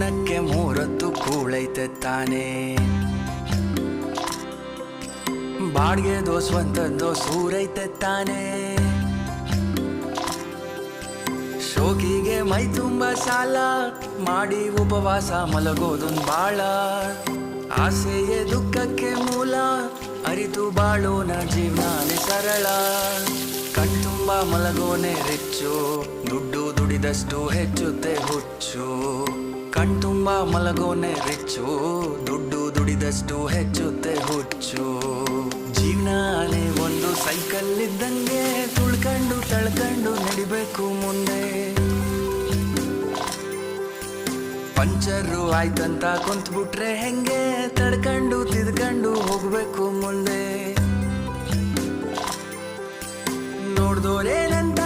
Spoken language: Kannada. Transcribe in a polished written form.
ಜೀವನಕ್ಕೆ ಮೂರತ್ತು ಕೂಳೈತೆ ತಾನೇ. ಬಾಡ್ಗೆದೋ ಸ್ವಂತದ್ದೋ ಸೂರೈತೆ ತಾನೇ. ಶೋಕಿಗೆ ಮೈ ತುಂಬ ಸಾಲ ಮಾಡಿ ಉಪವಾಸ ಮಲಗೋದೊಂದು ಬಾಳ. ಆಸೆಯೇ ದುಃಖಕ್ಕೆ ಮೂಲ ಅರಿತು ಬಾಳೋನ ಜೀವನಾನೇ ಸರಳ. ಕಣ್ತುಂಬ ಮಲಗೋನೆ ರಿಚ್ಚು ದುಡ್ಡು ದುಡಿದಷ್ಟು ಹೆಚ್ಚುತ್ತೆ ಹುಚ್ಚು. ಕಣ್ತುಂಬ ಮಲಗೋನೆ ರಿಚ್ಚು ದುಡ್ಡು ದುಡಿದಷ್ಟು ಹೆಚ್ಚುತ್ತೆ ಹುಚ್ಚು. ಜೀವನಾನೇ ಒಂದು ಸೈಕಲ್ ಇದ್ದಂಗೆ ತುಳ್ಕೊಂಡು ತಳ್ಕೊಂಡು ನಡಿಬೇಕು ಮುಂದೆ. ಪಂಚರು ಆಯ್ತಂತ ಕುಂತ್ಬಿಟ್ರೆ ಹೆಂಗೆ ತಡ್ಕೊಂಡು ತಿದ್ಕೊಂಡು ಹೋಗ್ಬೇಕು ಮುಂದೆ. ನೋಡ್ದೋರೇನಂತ